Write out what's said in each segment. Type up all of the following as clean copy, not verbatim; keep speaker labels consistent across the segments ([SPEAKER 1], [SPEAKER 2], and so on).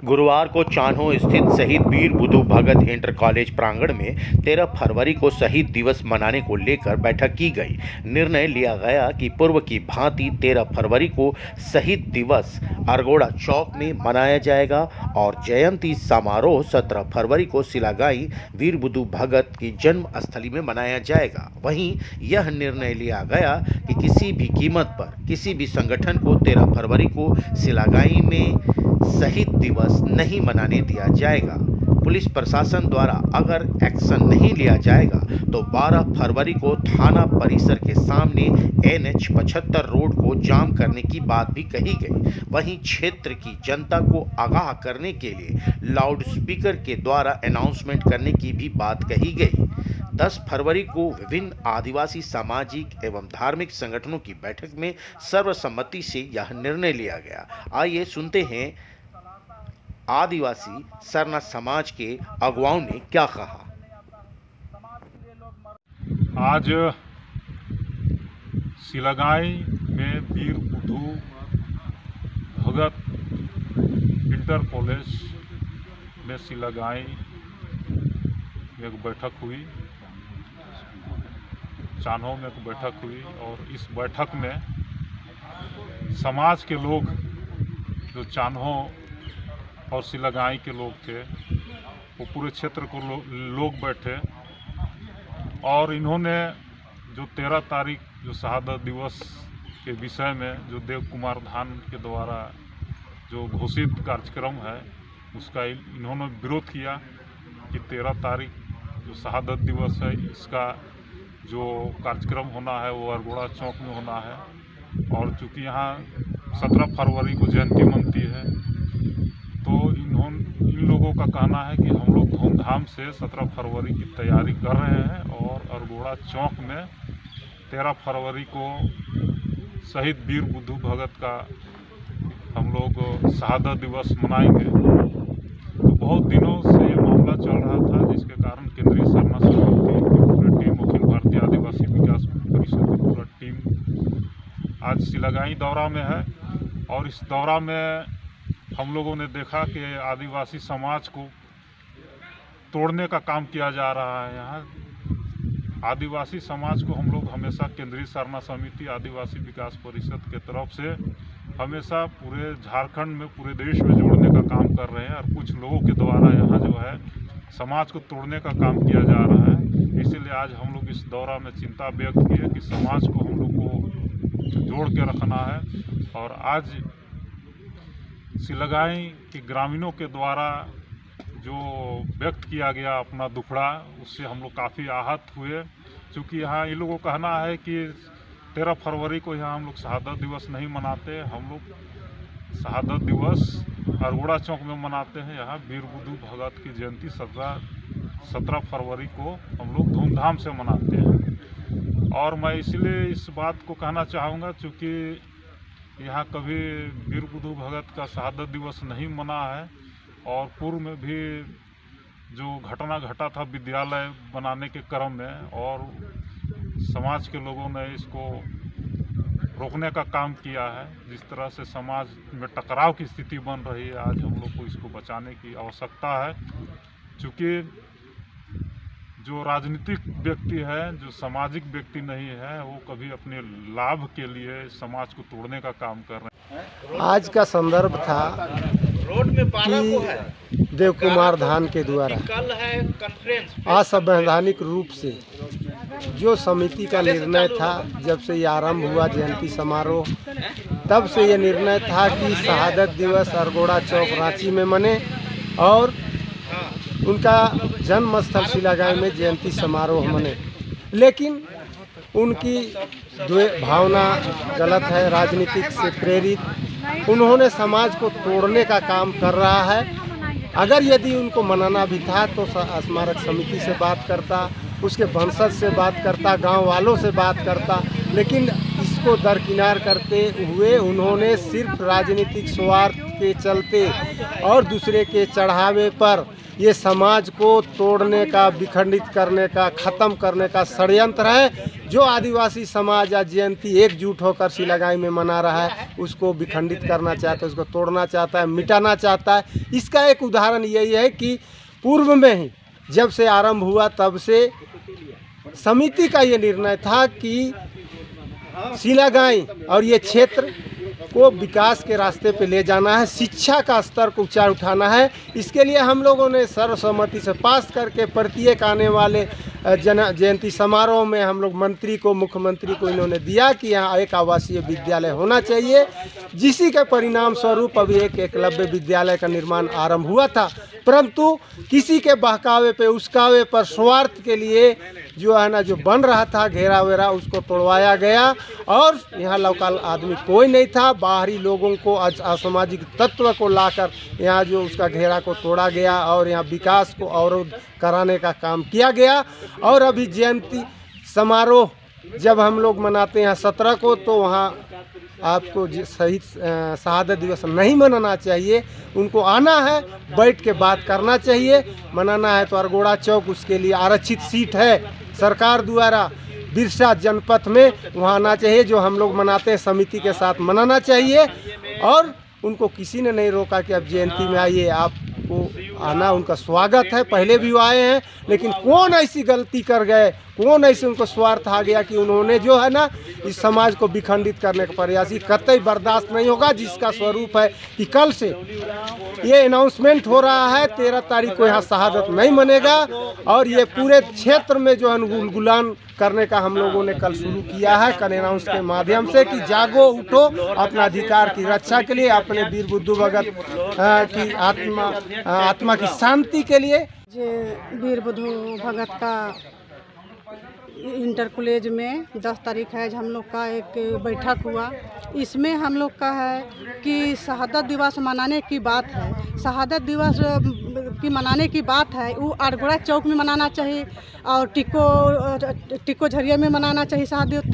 [SPEAKER 1] गुरुवार को चान्हो स्थित शहीद वीर बुधु भगत इंटर कॉलेज प्रांगण में 13 फरवरी को शहीद दिवस मनाने को लेकर बैठक की गई। निर्णय लिया गया कि पूर्व की भांति 13 फरवरी को शहीद दिवस अरगोड़ा चौक में मनाया जाएगा और जयंती समारोह 17 फरवरी को सिलागाई वीर बुधु भगत की जन्म स्थली में मनाया जाएगा। वहीं यह निर्णय लिया गया कि किसी भी कीमत पर किसी भी संगठन को 13 फरवरी को सिलागाई में शहीद दिवस नहीं मनाने दिया जाएगा। पुलिस प्रशासन द्वारा अगर एक्शन नहीं लिया जाएगा तो 12 फरवरी को थाना परिसर के सामने NH 75 रोड को जाम करने की बात भी कही गई। वहीं क्षेत्र की जनता को आगाह करने के लिए लाउड स्पीकर के द्वारा अनाउंसमेंट करने की भी बात कही गई। 10 फरवरी को विभिन्न आदिवासी सामाजिक एवं धार्मिक संगठनों की बैठक में सर्वसम्मति से यह निर्णय लिया गया। आइए सुनते हैं आदिवासी सरना समाज के अगुवाओं ने क्या कहा।
[SPEAKER 2] आज सिलागाई में वीर बुधु भगत इंटर कॉलेज में सिलागाई में एक बैठक हुई, चान्हो में एक बैठक हुई और इस बैठक में समाज के लोग जो चान्हो और सिलागाई के लोग थे वो पूरे क्षेत्र को लोग बैठे और इन्होंने जो 13 तारीख जो शहादत दिवस के विषय में जो देव कुमार धान के द्वारा जो घोषित कार्यक्रम है उसका इन्होंने विरोध किया कि 13 तारीख जो शहादत दिवस है इसका जो कार्यक्रम होना है वो अरगोड़ा चौक में होना है और चूँकि यहाँ 17 फरवरी को जयंती मनती है तो इन लोगों का कहना है कि हम लोग धूमधाम से 17 फरवरी की तैयारी कर रहे हैं और अरगोड़ा चौक में 13 फरवरी को शहीद वीर बुधु भगत का हम लोग शहादत दिवस मनाएंगे। तो बहुत दिनों से ये मामला चल रहा था जिसके कारण केंद्रीय सरना समिति की पूरी टीम, अखिल भारतीय आदिवासी विकास परिषद की पूरा टीम आज सिलागाई दौरा में है और इस दौरा में हम लोगों ने देखा कि आदिवासी समाज को तोड़ने का काम किया जा रहा है। यहाँ आदिवासी समाज को हम लोग हमेशा केंद्रीय सरना समिति आदिवासी विकास परिषद के तरफ से हमेशा पूरे झारखंड में, पूरे देश में जोड़ने का काम कर रहे हैं और कुछ लोगों के द्वारा यहाँ जो है समाज को तोड़ने का काम किया जा रहा है। इसीलिए आज हम लोग इस दौरा में चिंता व्यक्त की है कि समाज को हम लोग को जोड़ के रखना है और आज सिलागाई के ग्रामीणों के द्वारा जो व्यक्त किया गया अपना दुखड़ा, उससे हम लोग काफ़ी आहत हुए। क्योंकि यहाँ इन लोगों का कहना है कि 13 फरवरी को यहाँ हम लोग शहादत दिवस नहीं मनाते, हम लोग शहादत दिवस अरगोड़ा चौक में मनाते हैं। यहाँ वीर बुधु भगत की जयंती 17 फरवरी को हम लोग धूमधाम से मनाते हैं। और मैं इसलिए इस बात को कहना चाहूँगा चूँकि यहाँ कभी वीर बुधु भगत का शहादत दिवस नहीं मना है और पूर्व में भी जो घटना घटा था विद्यालय बनाने के क्रम में और समाज के लोगों ने इसको रोकने का काम किया है। जिस तरह से समाज में टकराव की स्थिति बन रही है, आज हम लोग को इसको बचाने की आवश्यकता है। क्योंकि जो राजनीतिक व्यक्ति है, जो सामाजिक व्यक्ति नहीं है, वो कभी अपने लाभ के लिए समाज को तोड़ने का काम कर रहे हैं।
[SPEAKER 3] आज का संदर्भ था कि देव कुमार धान के द्वारा असंवैधानिक रूप से जो समिति का निर्णय था, जब से ये आरंभ हुआ जयंती समारोह, तब से ये निर्णय था कि शहादत दिवस अरगोड़ा चौक रांची में मने और उनका जन्म स्थल सिलागाई में जयंती समारोह मने। लेकिन उनकी भावना गलत है, राजनीतिक से प्रेरित उन्होंने समाज को तोड़ने का काम कर रहा है। अगर यदि उनको मनाना भी था तो स्मारक समिति से बात करता, उसके वंशज से बात करता, गांव वालों से बात करता, लेकिन इसको दरकिनार करते हुए उन्होंने सिर्फ राजनीतिक स्वार्थ के चलते और दूसरे के चढ़ावे पर ये समाज को तोड़ने का, विखंडित करने का, ख़त्म करने का षड्यंत्र है। जो आदिवासी समाज आज जयंती एकजुट होकर सिलागाई में मना रहा है, उसको विखंडित करना चाहता है, उसको तोड़ना चाहता है, मिटाना चाहता है। इसका एक उदाहरण यही है कि पूर्व में ही जब से आरंभ हुआ तब से समिति का ये निर्णय था कि सिलागाई और ये क्षेत्र को विकास के रास्ते पे ले जाना है, शिक्षा का स्तर को ऊंचा उठाना है। इसके लिए हम लोगों ने सर्वसम्मति से पास करके प्रत्येक आने वाले जयंती समारोह में हम लोग मंत्री को, मुख्यमंत्री को इन्होंने दिया कि यहाँ एक आवासीय विद्यालय होना चाहिए, जिसी के परिणाम स्वरूप अभी एक एकलव्य विद्यालय का निर्माण आरंभ हुआ था। परंतु किसी के बहकावे पे, उस्कावे पर, स्वार्थ के लिए जो है ना, जो बन रहा था घेरा वेरा, उसको तोड़वाया गया और यहाँ लोकल आदमी कोई नहीं था। बाहरी लोगों को, असामाजिक तत्व को लाकर यहाँ जो उसका घेरा को तोड़ा गया और यहाँ विकास को अवरोध कराने का काम किया गया। और अभी जयंती समारोह जब हम लोग मनाते हैं 17 को, तो वहाँ आपको शहीद शहादत दिवस नहीं मनाना चाहिए। उनको आना है, बैठ के बात करना चाहिए। मनाना है तो अरगोड़ा चौक, उसके लिए आरक्षित सीट है सरकार द्वारा बिरसा जनपथ में, वहाँ आना चाहिए। जो हम लोग मनाते हैं समिति के साथ मनाना चाहिए और उनको किसी ने नहीं रोका कि अब जयंती में आइए, आपको आना, उनका स्वागत है। पहले भी वो आए हैं, लेकिन कौन ऐसी गलती कर गए, कौन ऐसे उनको स्वार्थ आ गया कि उन्होंने जो है ना इस समाज को विखंडित करने का प्रयास, ये कतई बर्दाश्त नहीं होगा। जिसका स्वरूप है कि कल से ये अनाउंसमेंट हो रहा है, 13 तारीख को यहाँ शहादत नहीं मनेगा और ये पूरे क्षेत्र में जो है गुलगुलान करने का हम लोगों ने कल शुरू किया है, कल अनाउंस के माध्यम से कि जागो, उठो, अपना अधिकार की रक्षा के लिए, अपने वीर बुद्धू भगत की आत्मा की शांति के लिए।
[SPEAKER 4] वीर बुद्धू भगत का इंटर कॉलेज में 10 तारीख है हम लोग का एक बैठक हुआ। इसमें हम लोग का है कि शहादत दिवस मनाने की बात है। शहादत दिवस की मनाने की बात है, वो अरगोड़ा चौक में मनाना चाहिए और टिको झरिया में मनाना चाहिए शहादत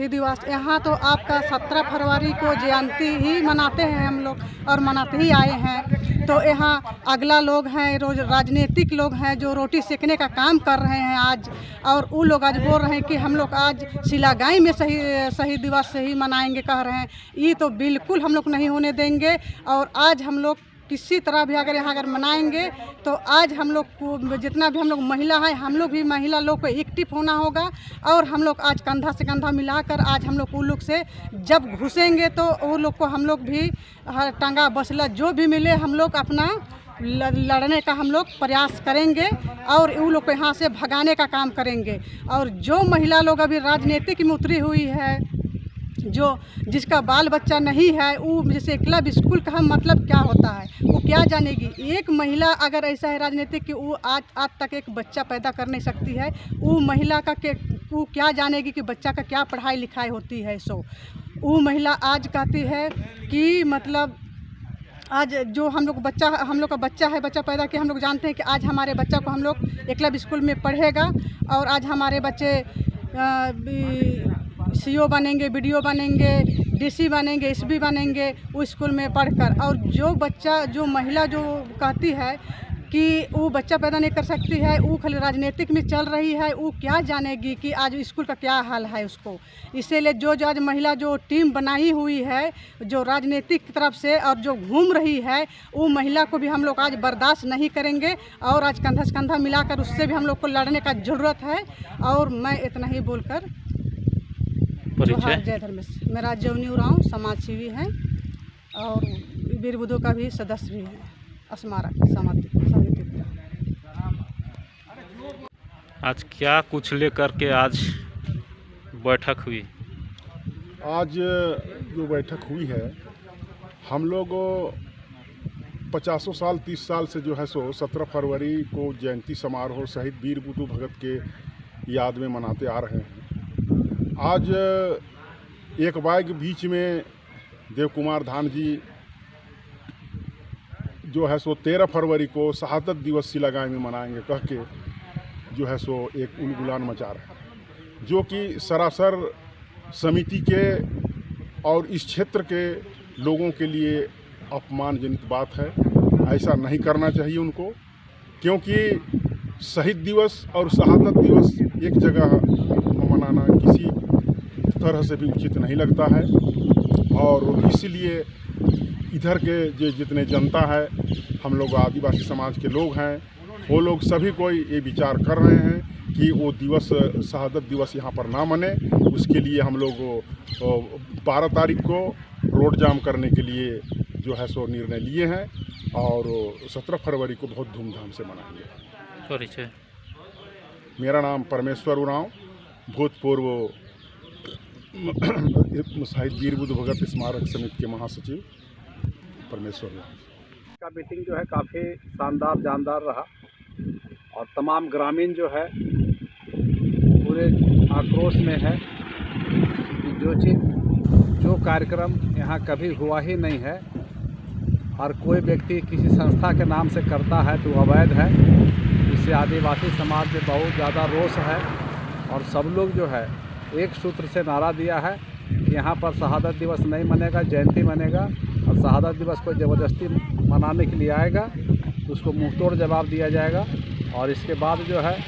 [SPEAKER 4] दिवस। यहाँ तो आपका 17 फरवरी को जयंती ही मनाते हैं हम लोग और मनाते ही आए हैं। तो यहाँ अगला लोग हैं, रोज राजनीतिक लोग हैं जो रोटी सेकने का काम कर रहे हैं आज, और वो लोग आज बोल रहे हैं कि हम लोग आज सिलागाई में शहीद दिवस से ही मनाएंगे कह रहे हैं। ये तो बिल्कुल हम लोग नहीं होने देंगे। और आज हम लोग किसी तरह भी अगर यहाँ मनाएंगे तो आज हम लोग को जितना भी हम लोग महिला है, हम लोग भी महिला लोग को एक्टिव होना होगा और हम लोग आज कंधा से कंधा मिलाकर आज हम लोग उन लोग से जब घुसेंगे तो वो लोग को हम लोग भी टांगा बसला जो भी मिले हम लोग अपना लड़ने का हम लोग प्रयास करेंगे और उन लोग को यहाँ से भगाने का काम करेंगे। और जो महिला लोग अभी राजनीतिक में उतरी हुई है, जो जिसका बाल बच्चा नहीं है, वो जैसे क्लब स्कूल का मतलब क्या होता है वो क्या जानेगी। एक महिला अगर ऐसा है राजनीतिक कि वो आज तक एक बच्चा पैदा कर नहीं सकती है, वो महिला का वो क्या जानेगी कि बच्चा का क्या पढ़ाई लिखाई होती है। सो वो महिला आज कहती है कि मतलब आज जो हम लोग का बच्चा है, बच्चा पैदा किया, हम लोग जानते हैं कि आज हमारे बच्चा को हम लोग एकलव्य स्कूल में पढ़ेगा और आज हमारे बच्चे सीओ बनेंगे, बीडीओ बनेंगे, डीसी बनेंगे, एसबी बनेंगे उस स्कूल में पढ़कर। और जो महिला जो कहती है कि वो बच्चा पैदा नहीं कर सकती है, वो खाली राजनीतिक में चल रही है, वो क्या जानेगी कि आज स्कूल का क्या हाल है उसको। इसीलिए जो आज महिला जो टीम बनाई हुई है जो राजनीतिक तरफ से और जो घूम रही है, वो महिला को भी हम लोग आज बर्दाश्त नहीं करेंगे और आज कंधा से कंधा मिलाकर उससे भी हम लोग को लड़ने का ज़रूरत है। और मैं इतना ही बोलकर जय धर्मेश, मेरा जवनी उरांव समाज सेवी है और वीर बुद्धू का भी सदस्य भी है स्मारक समिति।
[SPEAKER 5] आज क्या कुछ लेकर के आज बैठक हुई?
[SPEAKER 6] आज जो बैठक हुई है, हम लोग 50 साल 30 साल से जो है सो 17 फरवरी को जयंती समारोह शहीद वीर बुद्धू भगत के याद में मनाते आ रहे हैं। आज एक बार के बीच में देव कुमार धान जी जो है सो 13 फरवरी को शहादत दिवस सिलागाई में मनाएंगे कह के जो है सो एक उलगुलान मचा रहे हैं, जो कि सरासर समिति के और इस क्षेत्र के लोगों के लिए अपमानजनित बात है। ऐसा नहीं करना चाहिए उनको। क्योंकि शहीद दिवस और शहादत दिवस एक जगह मनाना किसी तरह से भी उचित नहीं लगता है। और इसीलिए इधर के जो जितने जनता है, हम लोग आदिवासी समाज के लोग हैं, वो लोग सभी कोई ये विचार कर रहे हैं कि वो दिवस शहादत दिवस यहाँ पर ना मने। उसके लिए हम लोग 12 तारीख को रोड जाम करने के लिए जो है सो निर्णय लिए हैं और 17 फरवरी को बहुत धूमधाम से मनाएंगे।
[SPEAKER 5] परिचय।
[SPEAKER 6] मेरा नाम परमेश्वर उरांव, भूतपूर्व शहीद वीर बुद्ध भगत स्मारक समिति के महासचिव परमेश्वर उरांव।
[SPEAKER 7] का मीटिंग जो है काफ़ी शानदार जानदार रहा और तमाम ग्रामीण जो है पूरे आक्रोश में है कि जो कार्यक्रम यहाँ कभी हुआ ही नहीं है और कोई व्यक्ति किसी संस्था के नाम से करता है तो अवैध है। इससे आदिवासी समाज में बहुत ज़्यादा रोष है और सब लोग जो है एक सूत्र से नारा दिया है कि यहाँ पर शहादत दिवस नहीं मनेगा, जयंती मनेगा और शहादत दिवस को ज़बरदस्ती मनाने के लिए आएगा तो उसको मुंहतोड़ जवाब दिया जाएगा। और इसके बाद जो है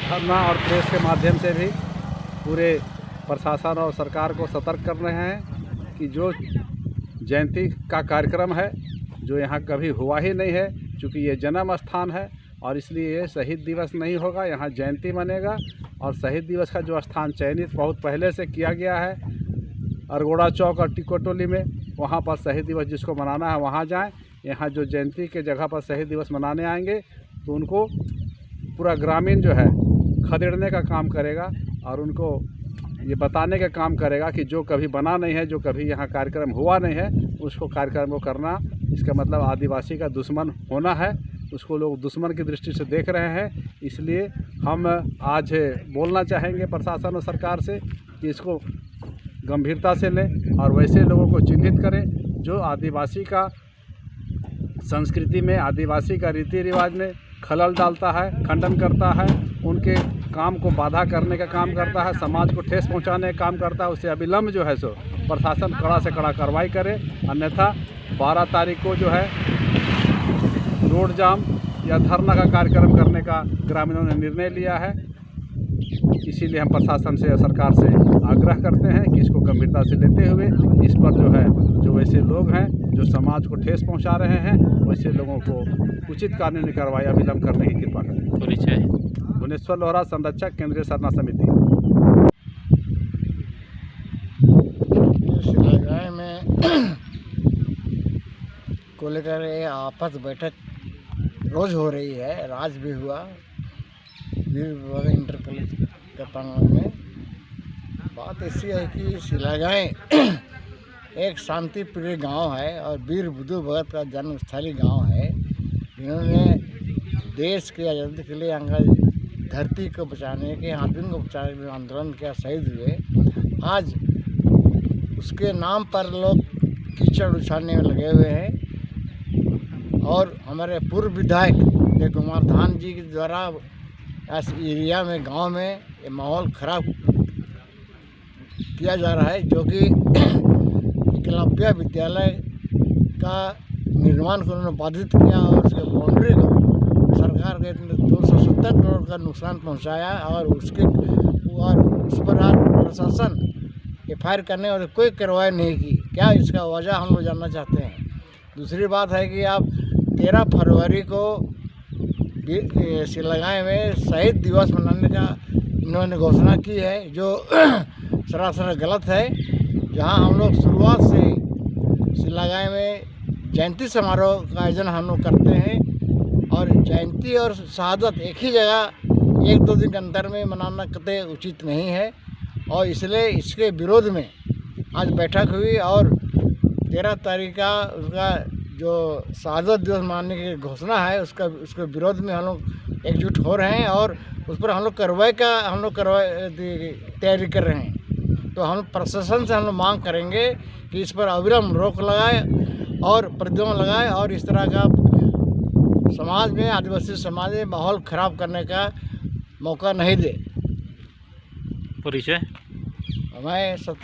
[SPEAKER 7] धरना और प्रेस के माध्यम से भी पूरे प्रशासन और सरकार को सतर्क कर रहे हैं कि जो जयंती का कार्यक्रम है जो यहाँ कभी हुआ ही नहीं है, चूँकि ये जन्म स्थान है और इसलिए ये शहीद दिवस नहीं होगा, यहाँ जयंती मनेगा। और शहीद दिवस का जो स्थान चयनित बहुत पहले से किया गया है अरगोड़ा चौक और टिकोटोली में, वहाँ पर शहीद दिवस जिसको मनाना है वहाँ जाएं। यहाँ जो जयंती के जगह पर शहीद दिवस मनाने आएंगे तो उनको पूरा ग्रामीण जो है खदेड़ने का काम करेगा और उनको ये बताने का काम करेगा कि जो कभी बना नहीं है, जो कभी यहाँ कार्यक्रम हुआ नहीं है, उसको कार्यक्रम को करना, इसका मतलब आदिवासी का दुश्मन होना है। उसको लोग दुश्मन की दृष्टि से देख रहे हैं। इसलिए हम आज बोलना चाहेंगे प्रशासन और सरकार से कि इसको गंभीरता से लें और वैसे लोगों को चिन्हित करें जो आदिवासी का संस्कृति में, आदिवासी का रीति रिवाज में खलल डालता है, खंडन करता है, उनके काम को बाधा करने का काम करता है, समाज को ठेस पहुंचाने का काम करता है। उससे अविलंब जो है सो प्रशासन कड़ा से कड़ा कार्रवाई करे, अन्यथा 12 तारीख को जो है रोड जाम या धरना का कार्यक्रम करने का ग्रामीणों ने निर्णय लिया है। इसीलिए हम प्रशासन से और सरकार से आग्रह करते हैं कि इसको गंभीरता से लेते हुए इस पर जो है जो वैसे लोग हैं जो समाज को ठेस पहुंचा रहे हैं वैसे लोगों को उचित कानूनी कार्रवाई अविलंब करने की कृपा करें।
[SPEAKER 5] परिचय।
[SPEAKER 7] भुवनेश्वर लोहरा, संरक्षक, केंद्रीय सरना समिति।
[SPEAKER 3] शिलागाय में को लेकर आपस बैठक रोज हो रही है, आज भी हुआ वीर बुद्ध इंटर कॉलेज के प्रांगण में। बात ऐसी है कि शिलागाय एक शांति प्रिय गांव है और वीर बुद्ध भगत का जन्मस्थली गांव है। इन्होंने देश की आज़ादी के लिए धरती को बचाने के, आदमी को बचाने में आंदोलन किया, शहीद हुए। आज उसके नाम पर लोग कीचड़ उछालने में लगे हुए हैं और हमारे पूर्व विधायक जय कुमार धान जी के द्वारा इस एरिया में, गांव में ये माहौल खराब किया जा रहा है, जो कि एकलव्य विद्यालय का निर्माण को उन्होंने बाधित किया और उसके बाउंड्री को सरकार के 270 करोड़ का नुकसान पहुंचाया और उस पर आज प्रशासन FIR करने और कोई कार्रवाई नहीं की। क्या इसका वजह हम लोग जानना चाहते हैं। दूसरी बात है कि आप 13 फरवरी को शिलागाय में शहीद दिवस मनाने का इन्होंने घोषणा की है, जो सरासर गलत है। जहां हम लोग शुरुआत से शिलागाय में जयंती समारोह का आयोजन हम लोग करते हैं और जयंती और शहादत एक ही जगह 1-2 दिन के अंतर में मनाना कतई उचित नहीं है और इसलिए इसके विरोध में आज बैठक हुई और 13 तारीख का उसका जो शहादत दिवस मनाने की घोषणा है उसके विरोध में हम लोग एकजुट हो रहे हैं और उस पर हम लोग कार्रवाई तैयारी कर रहे हैं। तो हम प्रशासन से हम लोग मांग करेंगे कि इस पर अविलंब रोक लगाए और प्रतिबंध लगाए और इस तरह का समाज में, आदिवासी समाज में माहौल खराब करने का मौका नहीं दे।
[SPEAKER 5] परिचय।
[SPEAKER 3] मैं सत्य